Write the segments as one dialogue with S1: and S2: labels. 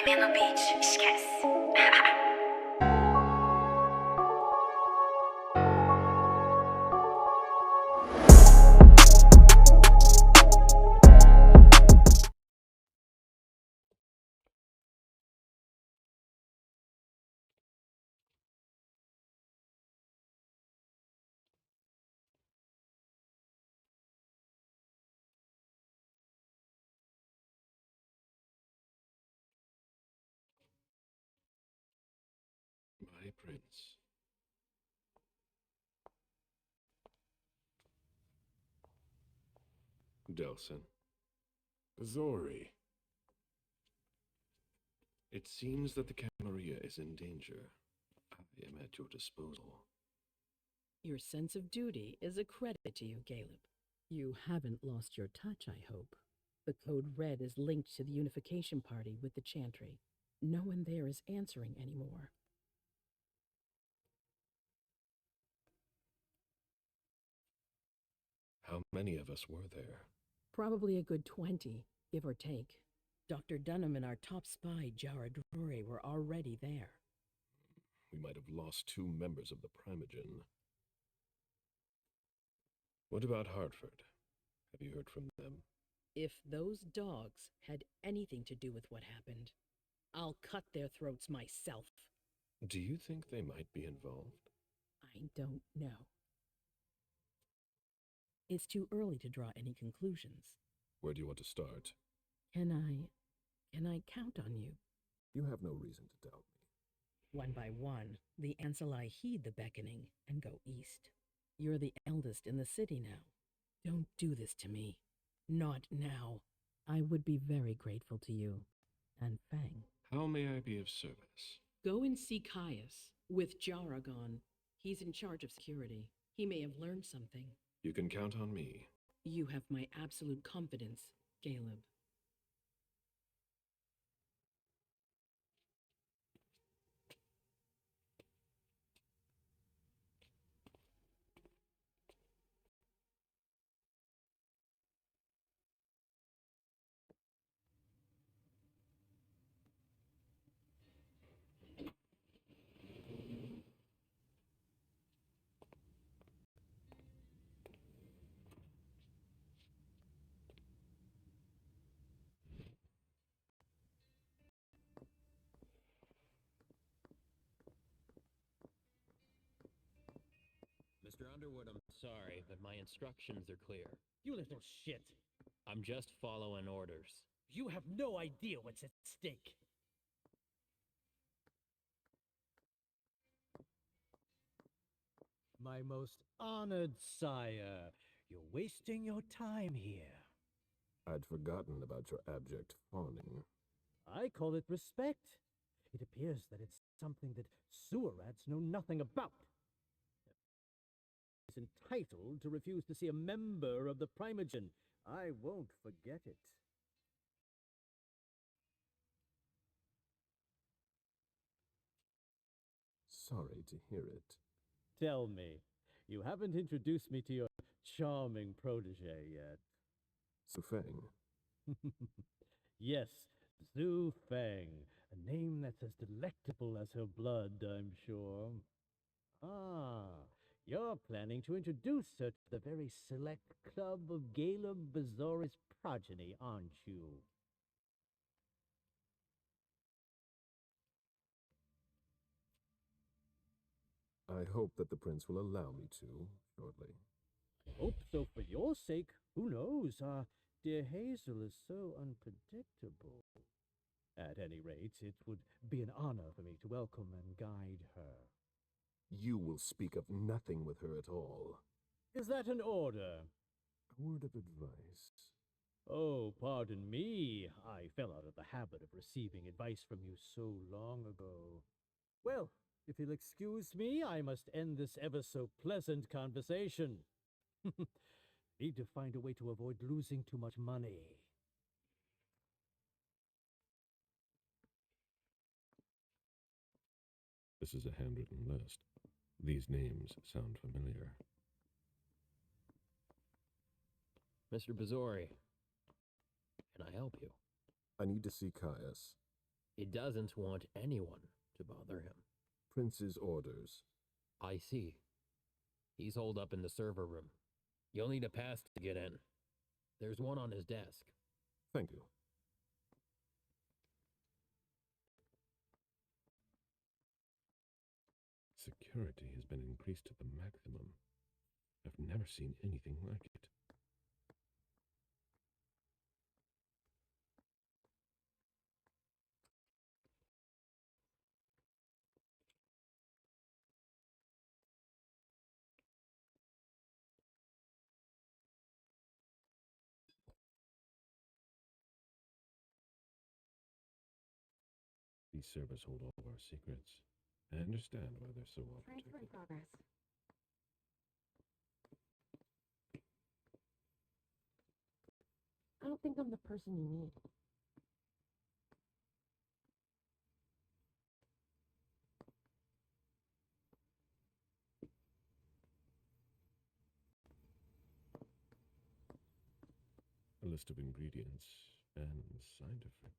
S1: Hemen o beach, esquece.
S2: My prince. Delson. Zori. It seems that the Camarilla is in danger. I am at your disposal.
S3: Your sense of duty is a credit to you, Caleb. You haven't lost your touch, I hope. The code red is linked to the unification party with the Chantry. No one there is answering anymore.
S2: How many of us were there?
S3: Probably a good 20, give or take. Dr. Dunham and our top spy, Jared Rory, were already there.
S2: We might have lost 2 members of the Primogen. What about Hartford? Have you heard from them?
S3: If those dogs had anything to do with what happened, I'll cut their throats myself.
S2: Do you think they might be involved?
S3: I don't know. It's too early to draw any conclusions.
S2: Where do you want to start?
S3: Can I count on you?
S2: You have no reason to doubt me.
S3: One by one, the Ancillai heed the beckoning and go east. You're the eldest in the city now. Don't do this to me. Not now. I would be very grateful to you. And Fang.
S2: How may I be of service?
S3: Go and see Caius with Jara gone. He's in charge of security. He may have learned something.
S2: You can count on me.
S3: You have my absolute confidence, Caleb.
S4: Mr. Underwood, I'm sorry, but my instructions are clear.
S5: You little shit.
S4: I'm just following orders.
S5: You have no idea what's at stake. My most honored sire, you're wasting your time here.
S2: I'd forgotten about your abject fawning.
S5: I call it respect. It appears that it's something that sewer rats know nothing about. Is entitled to refuse to see a member of the Primogen. I won't forget it.
S2: Sorry to hear it.
S5: Tell me, you haven't introduced me to your charming protege yet.
S2: Su Feng.
S5: Yes, Zhu Feng, a name that's as delectable as her blood, I'm sure. Ah, you're planning to introduce her to the very select club of Caleb Bazori's progeny, aren't you?
S2: I hope that the prince will allow me to, shortly.
S5: I hope so for your sake. Who knows? Dear Hazel is so unpredictable. At any rate, it would be an honor for me to welcome and guide her.
S2: You will speak of nothing with her at all.
S5: Is that an order?
S2: A word of advice.
S5: Oh, pardon me. I fell out of the habit of receiving advice from you so long ago. Well, if you'll excuse me, I must end this ever so pleasant conversation. Need to find a way to avoid losing too much money.
S2: This is a handwritten list. These names sound familiar.
S4: Mr. Bazori, can I help you?
S2: I need to see Caius.
S4: He doesn't want anyone to bother him.
S2: Prince's orders.
S4: I see. He's holed up in the server room. You'll need a pass to get in. There's one on his desk.
S2: Thank you. Security has been increased to the maximum. I've never seen anything like it. These servers hold all of our secrets. I understand why they're so well
S6: Transfer in
S2: protected.
S6: progress. I don't think I'm the person you need.
S2: A list of ingredients and side effects.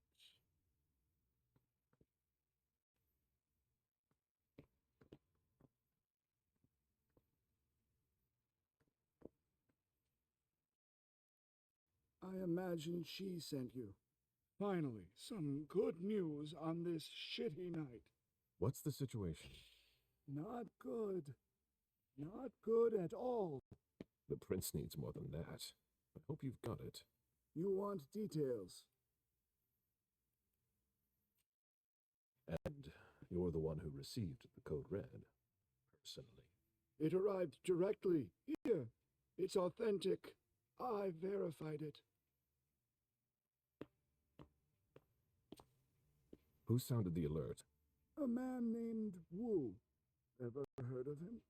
S7: I imagine she sent you. Finally, some good news on this shitty night.
S2: What's the situation?
S7: Not good. Not good at all.
S2: The prince needs more than that. I hope you've got it.
S7: You want details.
S2: And you're the one who received the code red, personally.
S7: It arrived directly. Here. It's authentic. I verified it.
S2: Who sounded the alert?
S7: A man named Wu. Ever heard of him?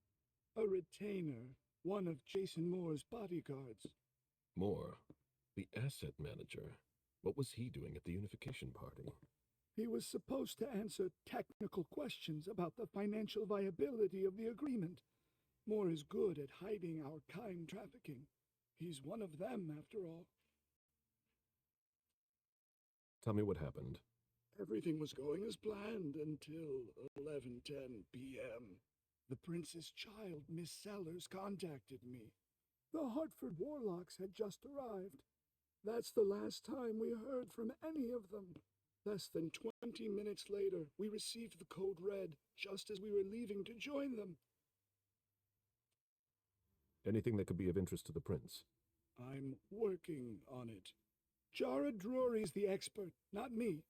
S7: A retainer. One of Jason Moore's bodyguards.
S2: Moore, the asset manager. What was he doing at the unification party?
S7: He was supposed to answer technical questions about the financial viability of the agreement. Moore is good at hiding our kind trafficking. He's one of them, after all.
S2: Tell me what happened.
S7: Everything was going as planned until 11:10 p.m. The prince's child, Miss Sellers, contacted me. The Hartford Warlocks had just arrived. That's the last time we heard from any of them. Less than 20 minutes later, we received the code red, just as we were leaving to join them.
S2: Anything that could be of interest to the prince?
S7: I'm working on it. Jara Drury's the expert, not me.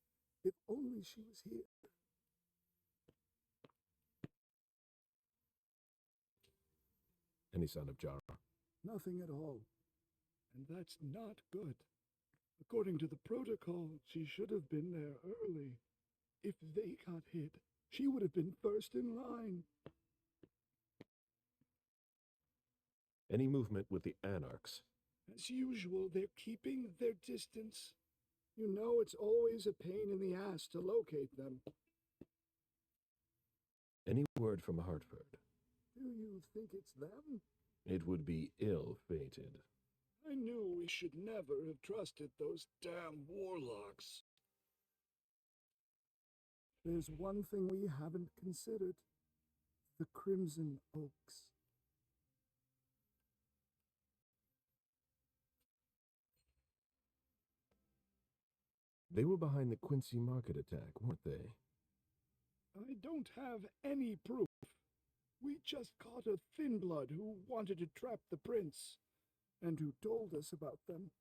S7: If only she was here.
S2: Any sign of Jara?
S7: Nothing at all. And that's not good. According to the protocol, she should have been there early. If they got hit, she would have been first in line.
S2: Any movement with the Anarchs?
S7: As usual, they're keeping their distance. You know it's always a pain in the ass to locate them.
S2: Any word from Hartford?
S7: Do you think it's them?
S2: It would be ill-fated.
S7: I knew we should never have trusted those damn warlocks. There's one thing we haven't considered. The Crimson Oaks.
S2: They were behind the Quincy Market attack, weren't they?
S7: I don't have any proof. We just caught a thin blood who wanted to trap the prince, and who told us about them.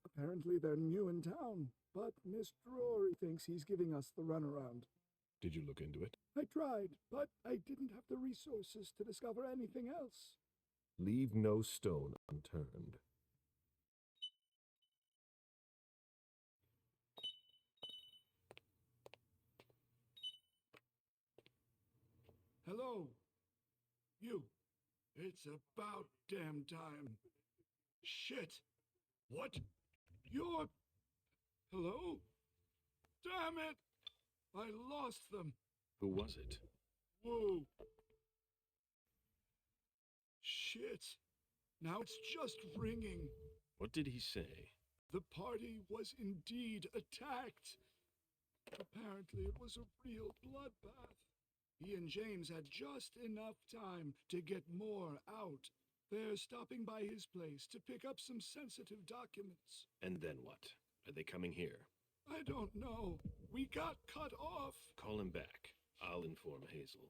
S7: Apparently they're new in town, but Miss Drury thinks he's giving us the runaround.
S2: Did you look into it?
S7: I tried, but I didn't have the resources to discover anything else.
S2: Leave no stone unturned.
S7: Hello? You. It's about damn time. Shit. What? You're... Hello? Damn it! I lost them.
S2: Who was it?
S7: Whoa. Shit. Now it's just ringing.
S2: What did he say?
S7: The party was indeed attacked. Apparently, it was a real bloodbath. He and James had just enough time to get more out. They're stopping by his place to pick up some sensitive documents.
S2: And then what? Are they coming here?
S7: I don't know. We got cut off.
S2: Call him back. I'll inform Hazel.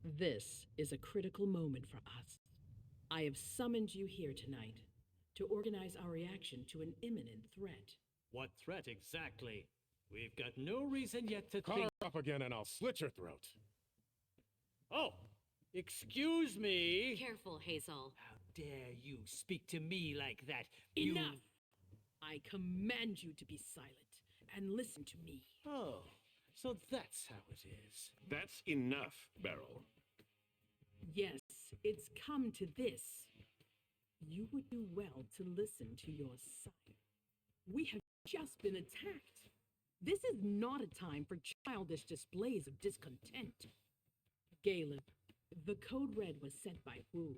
S3: This is a critical moment for us. I have summoned you here tonight to organize our reaction to an imminent threat.
S8: What threat exactly? We've got no reason yet to
S9: Call
S8: think.
S9: her up again and I'll slit your throat.
S8: Oh, excuse me.
S1: Careful, Hazel.
S8: How dare you speak to me like that?
S3: Enough! I command you to be silent and listen to me.
S8: Oh, so that's how it is.
S2: That's enough, Beryl.
S3: Yes, it's come to this. You would do well to listen to your sire. We have just been attacked. This is not a time for childish displays of discontent. Galen, the code red was sent by Wu.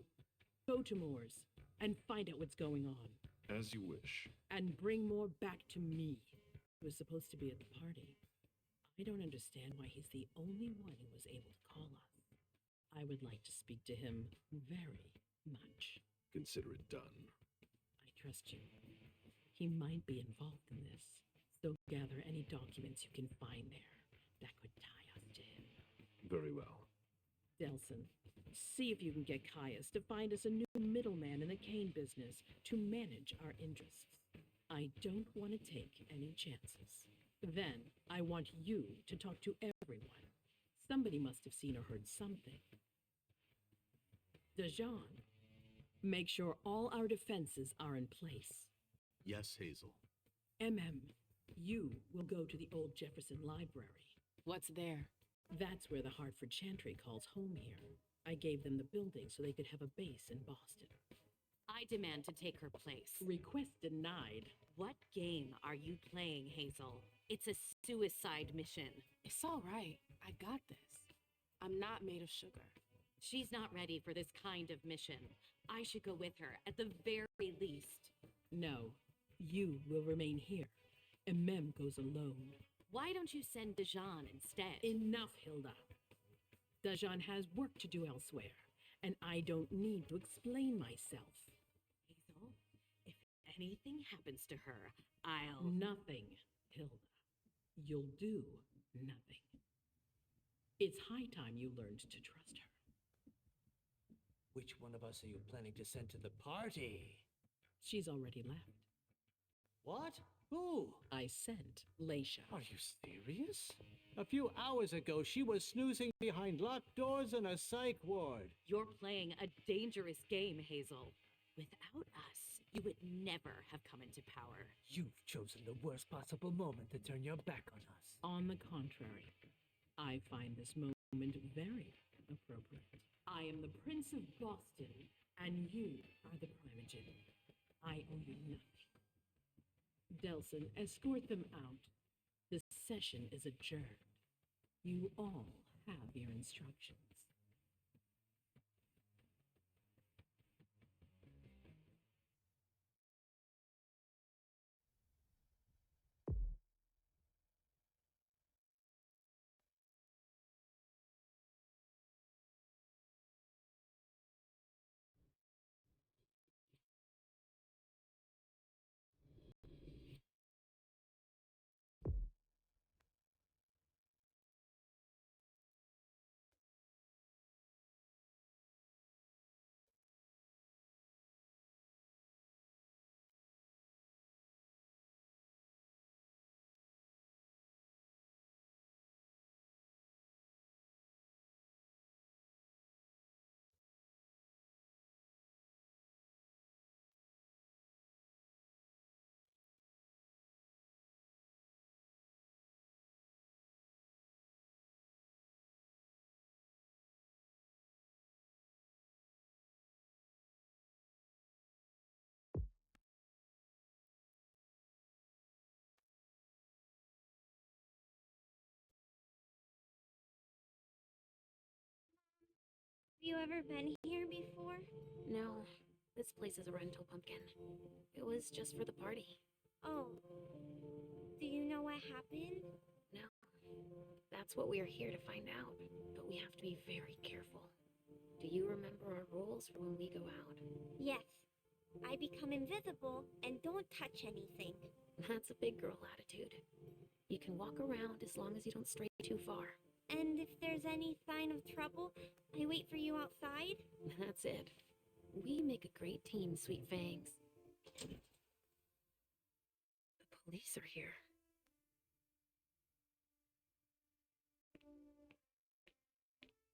S3: Go to Moore's and find out what's going on.
S2: As you wish.
S3: And bring Moore back to me. He was supposed to be at the party. I don't understand why he's the only one who was able to call us. I would like to speak to him very much.
S2: Consider it done.
S3: I trust you. He might be involved in this, so gather any documents you can find there that could tie us to him.
S2: Very well.
S3: Delson, see if you can get Caius to find us a new middleman in the cane business to manage our interests. I don't want to take any chances. Then, I want you to talk to everyone. Somebody must have seen or heard something. Dejan, make sure all our defenses are in place.
S10: Yes, Hazel.
S3: You will go to the old Jefferson Library.
S6: What's there?
S3: That's where the Hartford Chantry calls home here. I gave them the building so they could have a base in Boston.
S1: I demand to take her place.
S3: Request denied.
S1: What game are you playing, Hazel? It's a suicide mission.
S6: It's all right. I got this. I'm not made of sugar.
S1: She's not ready for this kind of mission. I should go with her, at the very least.
S3: No, you will remain here. Mem goes alone.
S1: Why don't you send Dejan instead?
S3: Enough, Hilda. Dejan has work to do elsewhere, and I don't need to explain myself.
S1: Hazel, if anything happens to her, I'll...
S3: Nothing, Hilda. You'll do nothing. It's high time you learned to trust her.
S8: Which one of us are you planning to send to the party?
S3: She's already left.
S8: What? Who?
S3: I sent Laysha.
S8: Are you serious? A few hours ago, she was snoozing behind locked doors in a psych ward.
S1: You're playing a dangerous game, Hazel. Without us, you would never have come into power.
S8: You've chosen the worst possible moment to turn your back on us.
S3: On the contrary, I find this moment very appropriate. I am the Prince of Boston, and you are the Primogen. I owe you nothing. Delson, escort them out. The session is adjourned. You all have your instructions.
S10: you ever been here before?
S6: No, this place is a rental, Pumpkin. It was just for the party.
S10: Oh. Do you know what happened?
S6: No. That's what we are here to find out, but we have to be very careful. Do you remember our rules for when we go out?
S10: Yes. I become invisible and don't touch anything.
S6: That's a big girl attitude. You can walk around as long as you don't stray too far.
S10: And if there's any sign of trouble, I wait for you outside?
S6: That's it. We make a great team, Sweet Fangs. The police are here.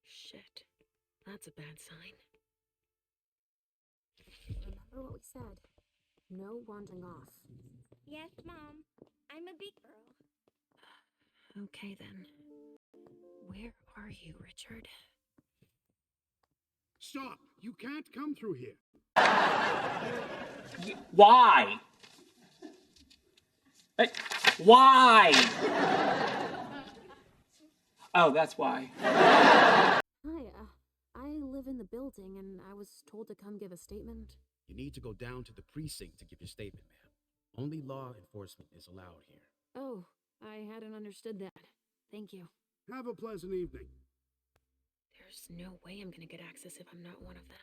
S6: Shit. That's a bad sign. Remember what we said. No wandering off.
S10: Yes, Mom. I'm a big girl.
S6: Okay, then. Where are you, Richard?
S7: Stop! You can't come through here.
S11: Why? Why? Oh, that's why.
S6: Hi, I live in the building and I was told to come give a statement.
S12: You need to go down to the precinct to give your statement, ma'am. Only law enforcement is allowed here.
S6: Oh, I hadn't understood that. Thank you.
S7: Have a pleasant evening.
S6: There's no way I'm gonna get access if I'm not one of them.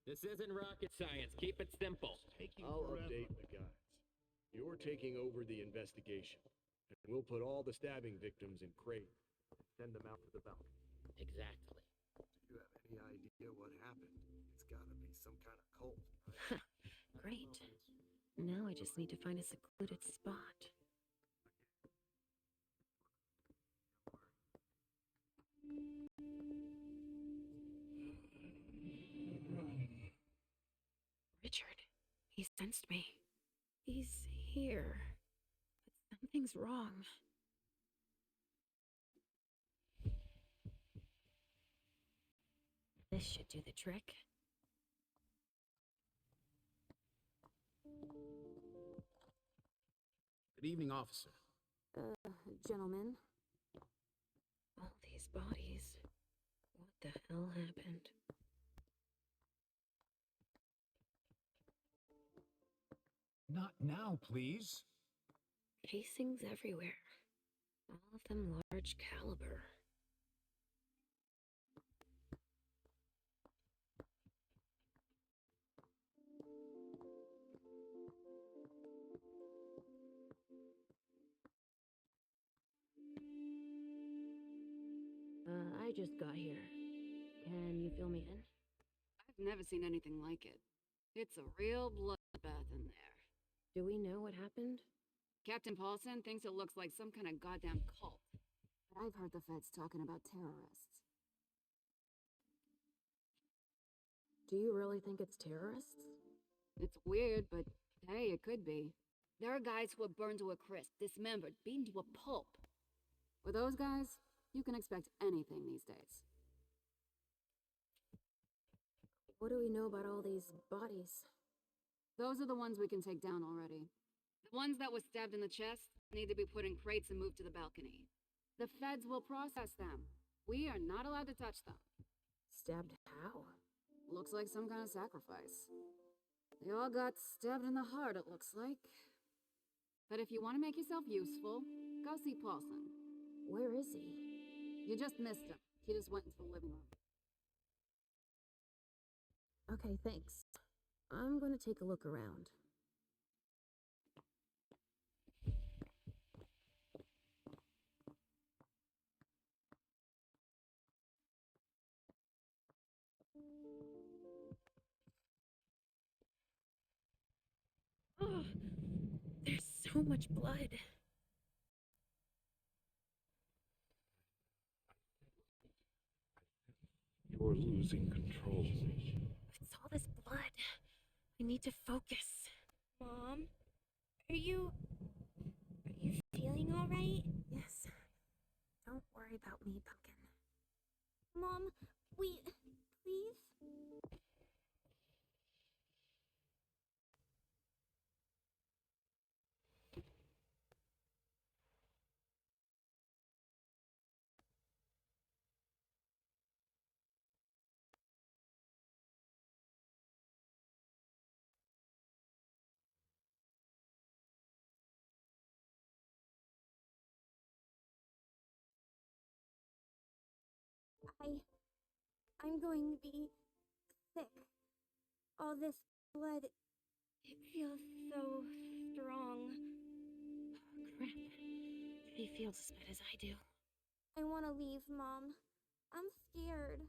S4: This isn't rocket science. Keep it simple.
S9: I'll update the guys. You're taking over the investigation. And we'll put all the stabbing victims in crates and send them out to the balcony.
S4: Exactly.
S2: Do you have any idea what happened? It's gotta be some kind of cult.
S6: Great. Now I just need to find a secluded spot. Richard, he sensed me. He's here. But something's wrong. This should do the trick.
S12: Good evening, officer.
S6: Gentlemen. All these bodies. What the hell happened?
S13: Not now, please.
S6: Casings everywhere. All of them large caliber. I just got here. Can you fill me in?
S14: I've never seen anything like it. It's a real bloodbath in there.
S6: Do we know what happened?
S14: Captain Paulson thinks it looks like some kind of goddamn cult. But I've heard the feds talking about terrorists.
S6: Do you really think it's terrorists?
S14: It's weird, but hey, it could be. There are guys who are burned to a crisp, dismembered, beaten to a pulp. With those guys, you can expect anything these days.
S6: What do we know about all these bodies?
S14: Those are the ones we can take down already. The ones that were stabbed in the chest need to be put in crates and moved to the balcony. The feds will process them. We are not allowed to touch them.
S6: Stabbed how?
S14: Looks like some kind of sacrifice. They all got stabbed in the heart, it looks like. But if you want to make yourself useful, go see Paulson.
S6: Where is he?
S14: You just missed him. He just went into the living room.
S6: Okay, thanks. I'm gonna take a look around.
S1: Oh, there's so much blood.
S2: You're losing control.
S1: It's all this blood. I need to focus.
S10: Mom, are you feeling all right?
S6: Yes. Don't worry about me, Pumpkin.
S10: Mom, wait, please? I'm going to be sick. All this blood, it feels so strong.
S1: Crap. He feels as bad as I do.
S10: I want to leave, Mom. I'm scared.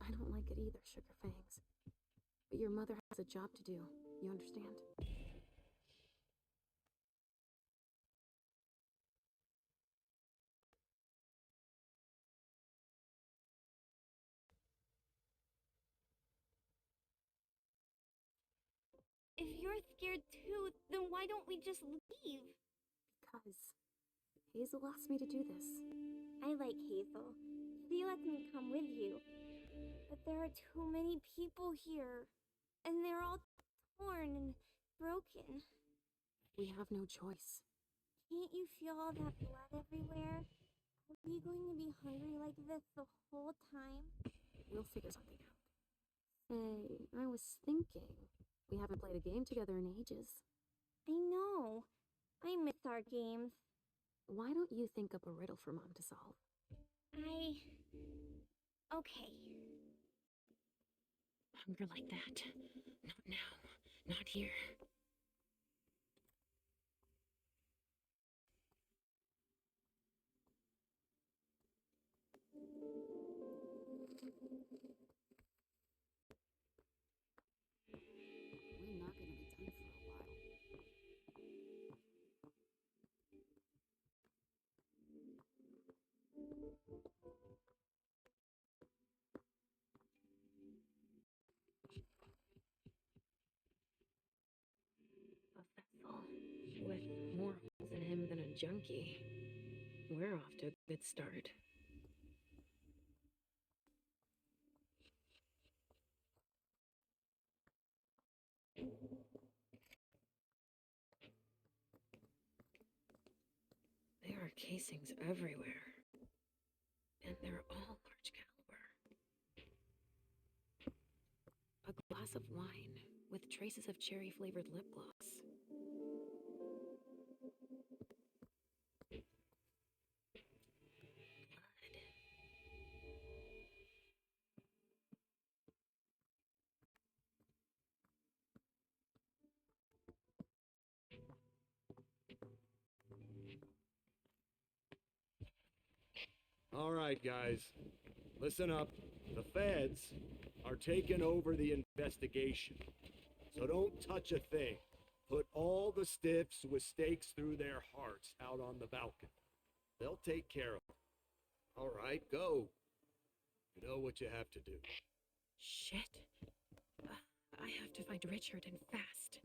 S6: I don't like it either, Sugar Fangs. But your mother has a job to do. You understand?
S10: If you're scared too, then why don't we just leave?
S6: Because Hazel asked me to do this.
S10: I like Hazel. She lets me come with you. But there are too many people here. And they're all torn and broken.
S6: We have no choice.
S10: Can't you feel all that blood everywhere? Are we going to be hungry like this the whole time?
S6: We'll figure something out. Say, I was thinking, we haven't played a game together in ages.
S10: I know. I miss our games.
S6: Why don't you think up a riddle for Mom to solve?
S10: Okay.
S1: Hunger like that. Not now. Not here.
S14: We're not gonna be done for a while.
S6: A vessel with more holes in him than a junkie. We're off to a good start. There are casings everywhere. And they're all large caliber. A glass of wine with traces of cherry-flavored lip gloss.
S9: All right, guys. Listen up. The feds are taking over the investigation. So don't touch a thing. Put all the stiffs with stakes through their hearts out on the balcony. They'll take care of them. All right, go. You know what you have to do.
S6: Shit. I have to find Richard and fast.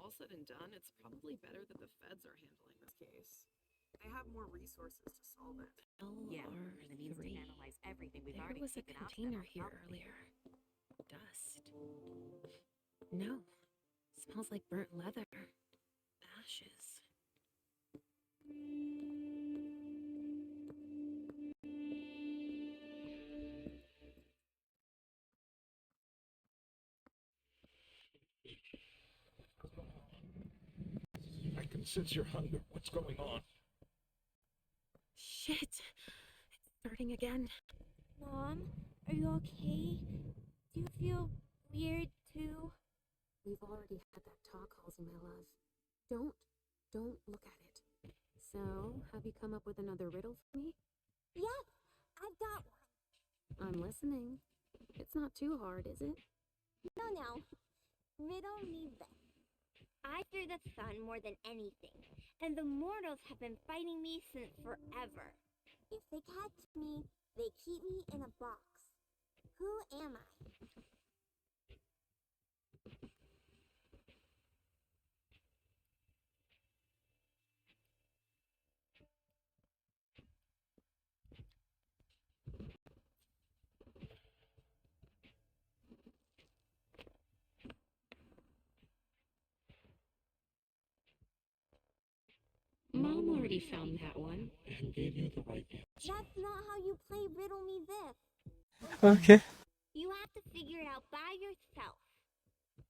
S3: All said and done, it's probably better that the feds are handling this case. They have more resources to solve it.
S1: Yeah, and it means to
S6: LR3.
S1: analyze everything we've
S6: There
S1: already
S6: was a
S1: taken out to them
S6: container
S1: on
S6: here
S1: property.
S6: earlier. Dust. No. Smells like burnt leather. Ashes.
S2: I can sense your hunger. What's going on?
S6: Shit. It's starting again.
S10: Mom, are you okay? Do you feel weird too?
S6: We've already had that talk, Halsey, my love. Don't look at it. So, have you come up with another riddle for me?
S10: Yes, I've got one.
S6: I'm listening. It's not too hard, is it?
S10: No. Riddle me this. I fear the sun more than anything, and the mortals have been fighting me since forever. If they catch me, they keep me in a box. Who am I?
S6: Mom already found that one.
S2: And gave you the right answer.
S10: That's not how you play Riddle Me This.
S15: Okay.
S10: You have to figure it out by yourself.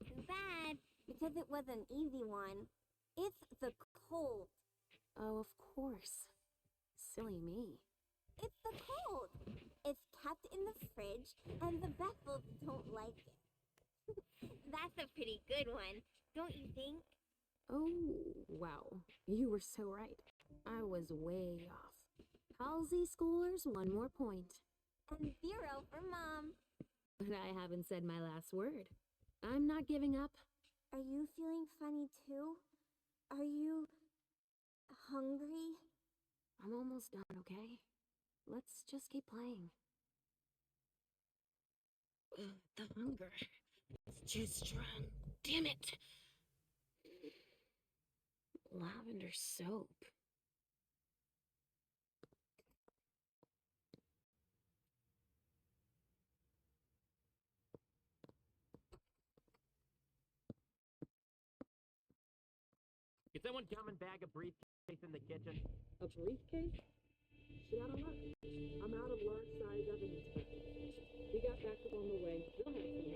S10: Too bad, because it was an easy one. It's the cold.
S6: Oh, of course. Silly me.
S10: It's the cold. It's kept in the fridge, and the vessels don't like it. That's a pretty good one, don't you think?
S6: Oh, wow. You were so right. I was way off. Halsey scores 1 more point.
S10: And 0 for Mom.
S6: But I haven't said my last word. I'm not giving up.
S10: Are you feeling funny too? Are you hungry?
S6: I'm almost done, okay? Let's just keep playing. The hunger. It's too strong. Damn it! Lavender soap.
S4: Can someone come and bag a briefcase in the kitchen?
S3: A briefcase? Shit out of luck. I'm out of large size evidence packets. We got backup on the way. You'll have some.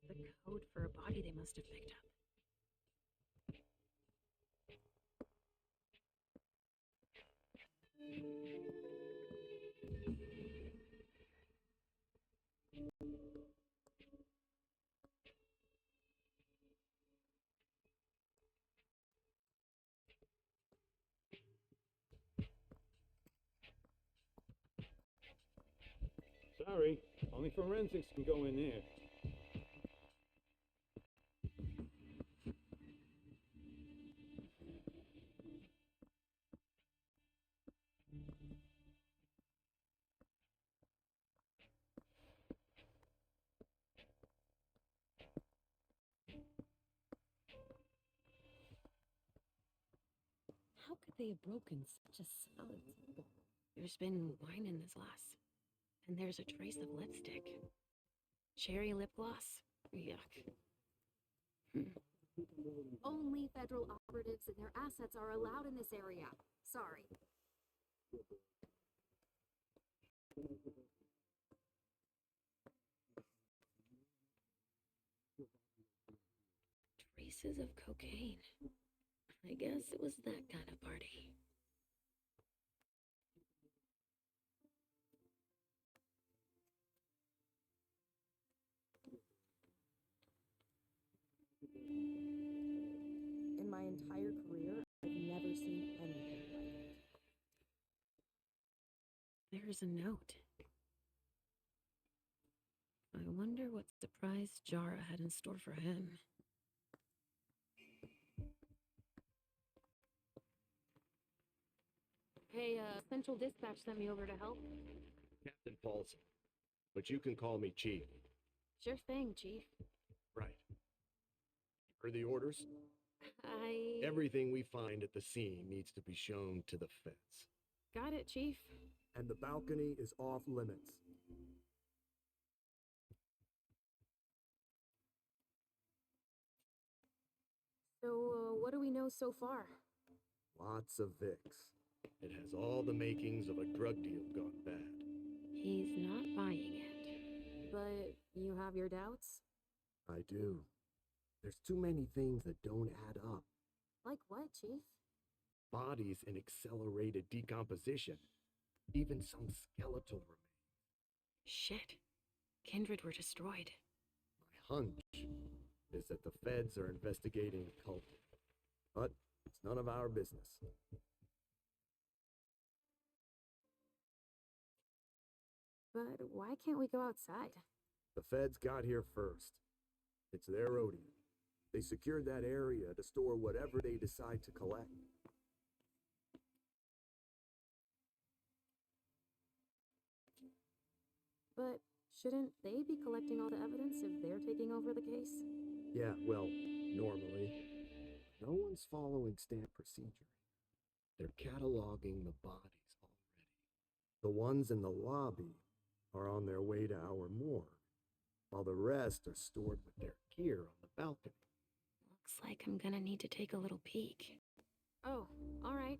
S6: The code for a body they must have picked up.
S9: Sorry, only forensics can go in there.
S6: How could they have broken such a solid table? There's been wine in this glass. And there's a trace of lipstick. Cherry lip gloss? Yuck. Only federal operatives and their assets are allowed in this area. Sorry. Traces of cocaine. I guess it was that kind of party.
S3: In my entire career, I've never seen anything like it.
S6: There's a note. what surprise Jara had in store for him. Hey, Central Dispatch sent me over to help.
S9: Captain Paulson. But you can call me Chief.
S6: Sure thing, Chief.
S9: Right. For the orders? Everything we find at the scene needs to be shown to the feds.
S6: Got it, Chief.
S15: And the balcony is off limits.
S6: So, what do we know so far?
S15: Lots of Vicks.
S9: It has all the makings of a drug deal gone bad.
S6: He's not buying it. But you have your doubts?
S15: I do. There's too many things that don't add up.
S6: Like what, Chief?
S9: Bodies in accelerated decomposition. Even some skeletal remains.
S6: Shit. Kindred were destroyed.
S9: My hunch is that the feds are investigating a cult.
S15: But it's none of our business.
S6: But why can't we go outside?
S15: The feds got here first. It's their rodeo. They secured that area to store whatever they decide to collect.
S6: But shouldn't they be collecting all the evidence if they're taking over the case?
S15: Yeah, well, normally. No one's following standard procedure.
S9: They're cataloging the bodies already.
S15: The ones in the lobby are on their way to our morgue, while the rest are stored with their gear on the balcony.
S6: Looks like I'm gonna need to take a little peek. Oh, all right.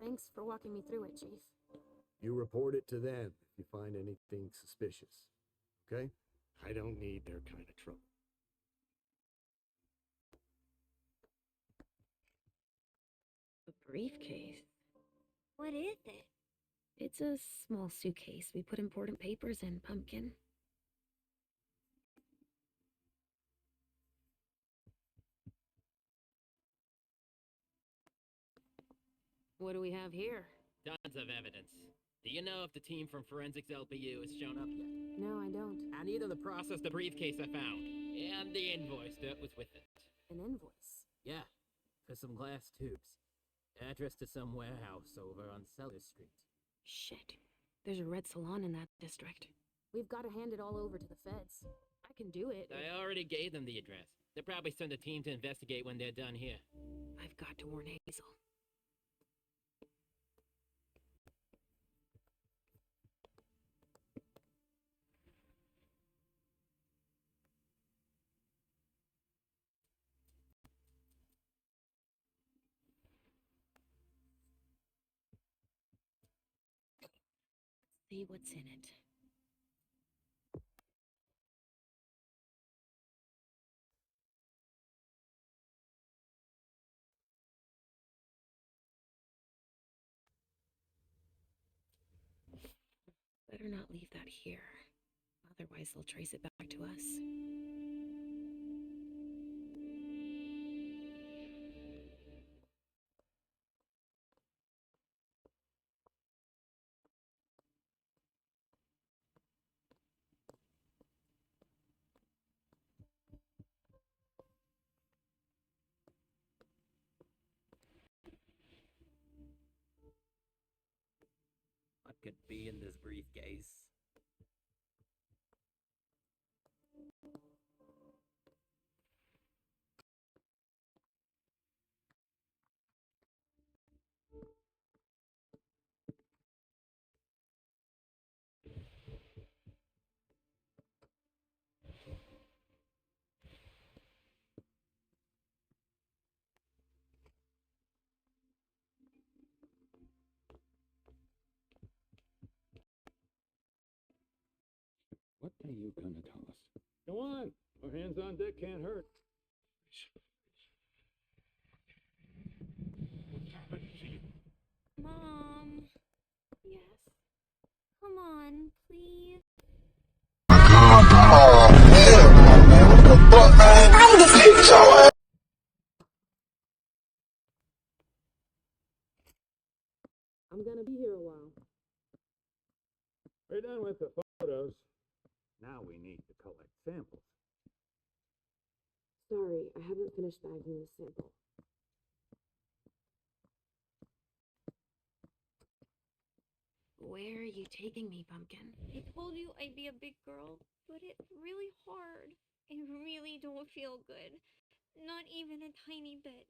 S6: Thanks for walking me through it, Chief.
S15: You report it to them if you find anything suspicious, okay?
S9: I don't need their kind of trouble.
S6: A briefcase?
S10: What is it?
S6: It's a small suitcase. We put important papers in, Pumpkin. What do we have here?
S4: Tons of evidence. Do you know if the team from Forensics LPU has shown up yet?
S6: No, I don't.
S4: I need them to process the briefcase I found, and the invoice that was with it.
S6: An invoice?
S4: Yeah, for some glass tubes. Address to some warehouse over on Cellar Street.
S6: Shit. There's a red salon in that district. We've got to hand it all over to the feds. I can do it.
S4: I already gave them the address. They'll probably send a team to investigate when they're done here.
S6: I've got to warn Hazel. See what's in it. Better not leave that here. Otherwise, they'll trace it back to us.
S4: What could be in this briefcase?
S13: What are you gonna tell us?
S5: Go on. Our hands on deck can't hurt.
S10: Mom.
S6: Yes.
S10: Come on, please.
S3: I'm gonna be here a while.
S13: We're done with the photos. Now we need to collect samples.
S6: Sorry, I haven't finished bagging the sample. Where are you taking me, Pumpkin?
S10: I told you I'd be a big girl, but it's really hard. I really don't feel good. Not even a tiny bit.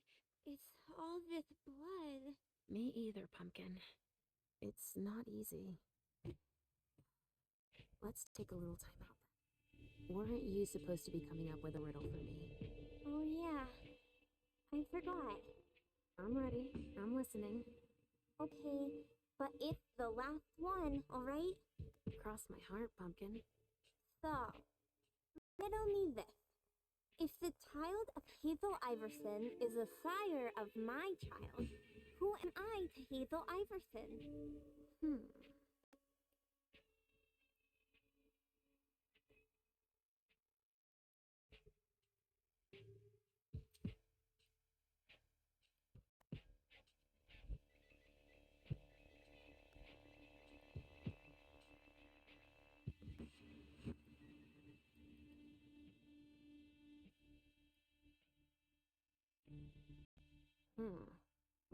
S10: It's all this blood.
S6: Me either, Pumpkin. It's not easy. Let's take a little time out. Weren't you supposed to be coming up with a riddle for me?
S10: Oh yeah, I forgot.
S6: I'm ready. I'm listening.
S10: Okay, but it's the last one, alright?
S6: Cross my heart, Pumpkin.
S10: So, riddle me this. If the child of Hazel Iverson is the sire of my child, who am I to Hazel Iverson?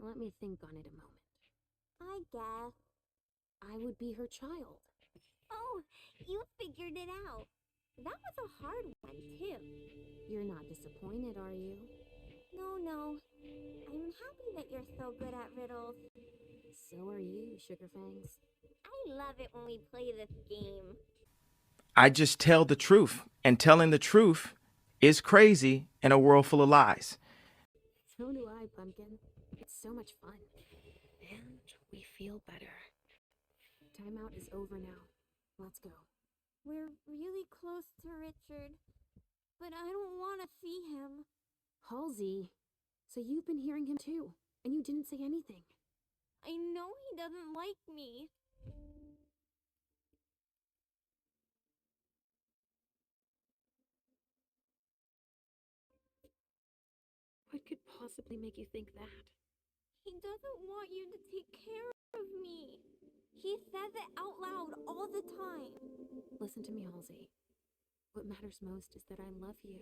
S6: Let me think on it a moment.
S10: I guess.
S6: I would be her child.
S10: Oh, you figured it out. That was a hard one, too.
S6: You're not disappointed, are you?
S10: No. I'm happy that you're so good at riddles.
S6: So are you, Sugarfangs.
S10: I love it when we play this game.
S16: I just tell the truth, and telling the truth is crazy in a world full of lies.
S6: So do I, Pumpkin. It's so much fun. And we feel better. Timeout is over now. Let's go.
S10: We're really close to Richard, but I don't want to see him.
S6: Halsey, so you've been hearing him too, and you didn't say anything.
S10: I know he doesn't like me.
S6: What could possibly make you think that?
S10: He doesn't want you to take care of me. He says it out loud all the time.
S6: Listen to me, Halsey. What matters most is that I love you,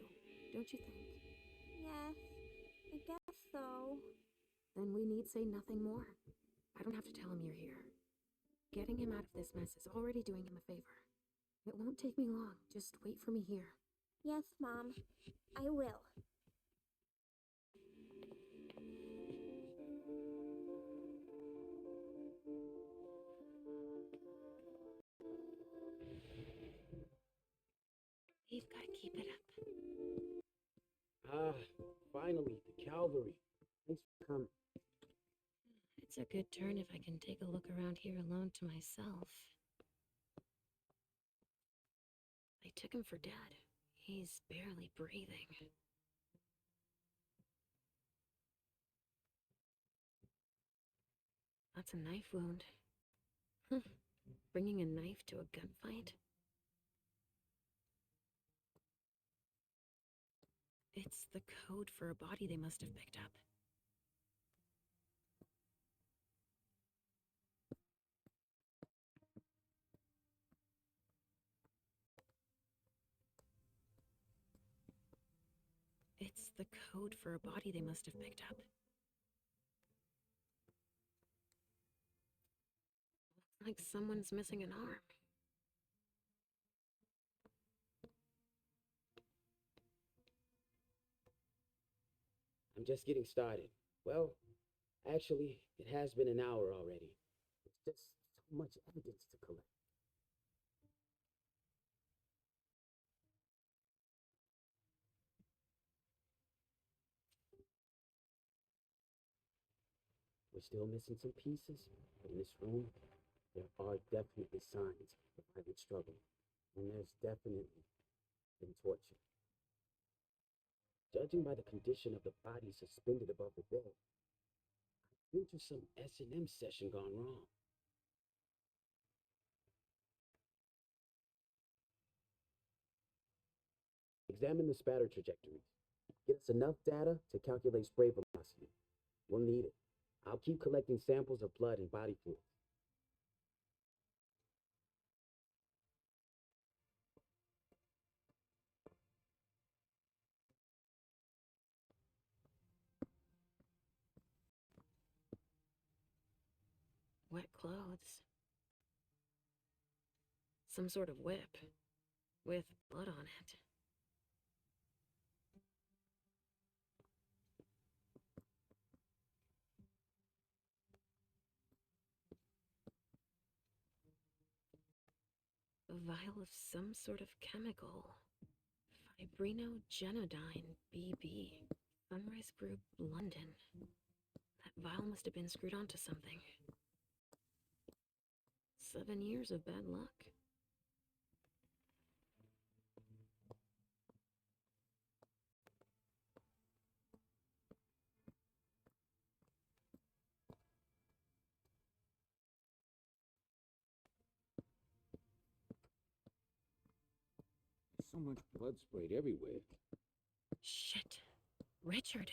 S6: don't you think?
S10: Yes, I guess so.
S6: Then we need say nothing more. I don't have to tell him you're here. Getting him out of this mess is already doing him a favor. It won't take me long. Just wait for me here.
S10: Yes, Mom. I will.
S6: We've got to keep it up.
S12: Ah, finally, the cavalry. Thanks for coming.
S6: It's a good turn if I can take a look around here alone to myself. They took him for dead. He's barely breathing. That's a knife wound. Bringing a knife to a gunfight? It's the code for a body they must have picked up. It's the code for a body they must have picked up. Looks like someone's missing an arm.
S12: I'm just getting started. Well, actually, it has been an hour already. It's just so much evidence to collect. We're still missing some pieces, but in this room, there are definitely signs of violent struggle, and there's definitely been torture. Judging by the condition of the body suspended above the bed, I think there's some S&M session gone wrong. Examine the spatter trajectories. Get us enough data to calculate spray velocity. We'll need it. I'll keep collecting samples of blood and body fluids.
S6: Wet clothes. Some sort of whip. With blood on it. A vial of some sort of chemical. Fibrinogenodine, BB. Sunrise Group, London. That vial must have been screwed onto something. 7 years of bad luck.
S13: So much blood sprayed everywhere.
S6: Shit. Richard.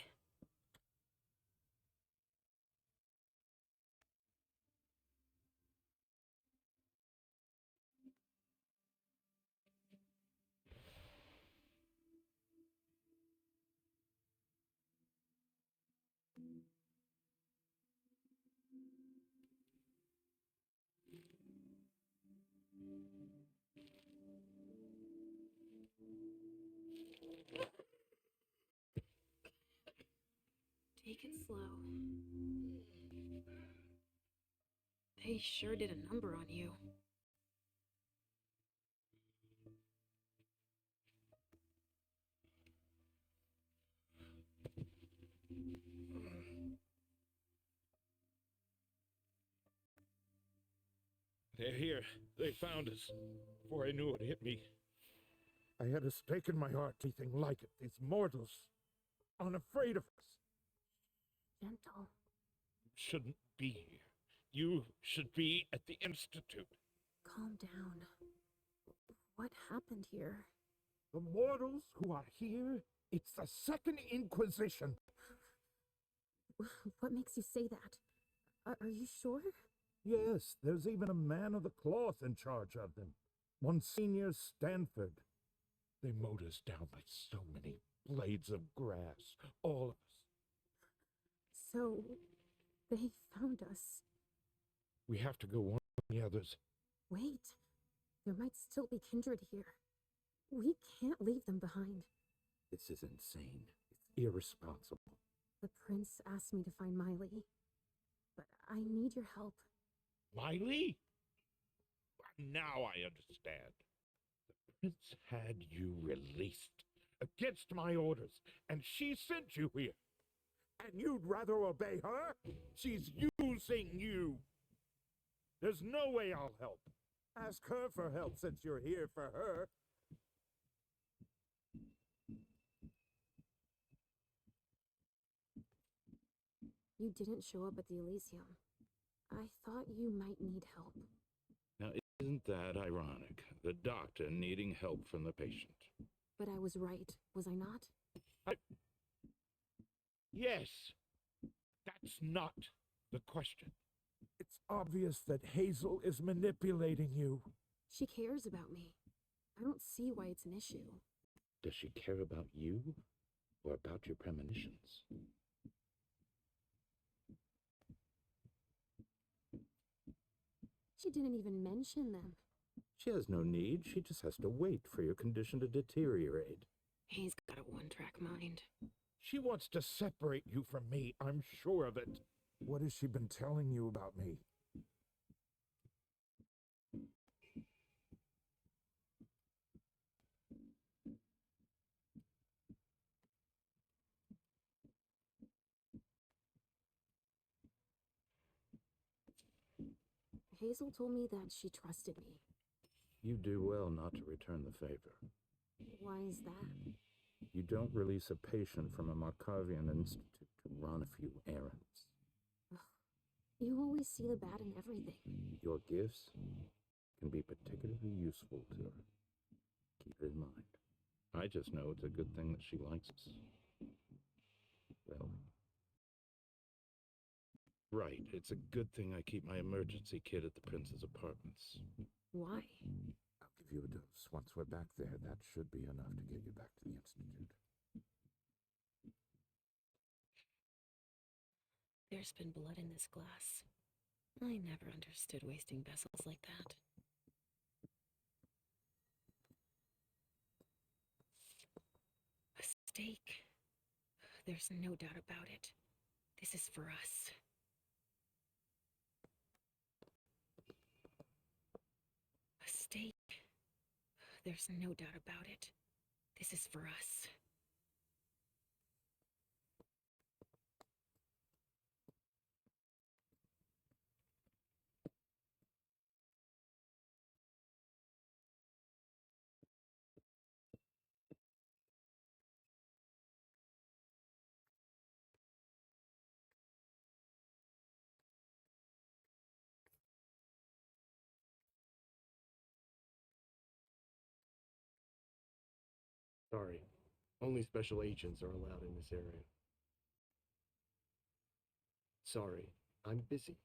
S6: Take it slow. They sure did a number on you.
S17: They're here. They found us. Before I knew it hit me. I had a stake in my heart, anything like it. These mortals, unafraid of us.
S6: Gentle.
S17: You shouldn't be here. You should be at the Institute.
S6: Calm down. What happened here?
S17: The mortals who are here, it's the Second Inquisition.
S6: What makes you say that? Are you sure?
S17: Yes, there's even a man of the cloth in charge of them. Monsignor Stanford. They mowed us down like so many blades of grass, all of us.
S6: So, they found us.
S17: We have to go warn the others.
S6: Wait. There might still be kindred here. We can't leave them behind.
S17: This is insane. It's irresponsible.
S6: The prince asked me to find Miley. But I need your help.
S17: Miley? Now I understand. The prince had you released against my orders, and she sent you here. And you'd rather obey her? She's using you. There's no way I'll help. Ask her for help since you're here for her.
S6: You didn't show up at the Elysium. I thought you might need help.
S17: Now, isn't that ironic? The doctor needing help from the patient.
S6: But I was right, was I not?
S17: Yes. That's not the question. It's obvious that Hazel is manipulating you.
S6: She cares about me. I don't see why it's an issue.
S17: Does she care about you or about your premonitions?
S6: She didn't even mention them.
S17: She has no need. She just has to wait for your condition to deteriorate.
S6: He's got a one-track mind.
S17: She wants to separate you from me, I'm sure of it. What has she been telling you about me?
S6: Hazel told me that she trusted me.
S17: You do well not to return the favor.
S6: Why is that?
S17: You don't release a patient from a Markovian institute to run a few errands.
S6: Ugh. You always see the bad in everything.
S17: Your gifts can be particularly useful to her. Keep it in mind. I just know it's a good thing that she likes us. Well,
S2: Right. It's a good thing I keep my emergency kit at the prince's apartments.
S6: Why?
S17: I'll give you a dose. Once we're back there, that should be enough to get you back to the Institute.
S6: There's been blood in this glass. I never understood wasting vessels like that. A stake. There's no doubt about it. This is for us. A stake. There's no doubt about it. This is for us.
S9: Sorry. Only special agents are allowed in this area. Sorry, I'm busy.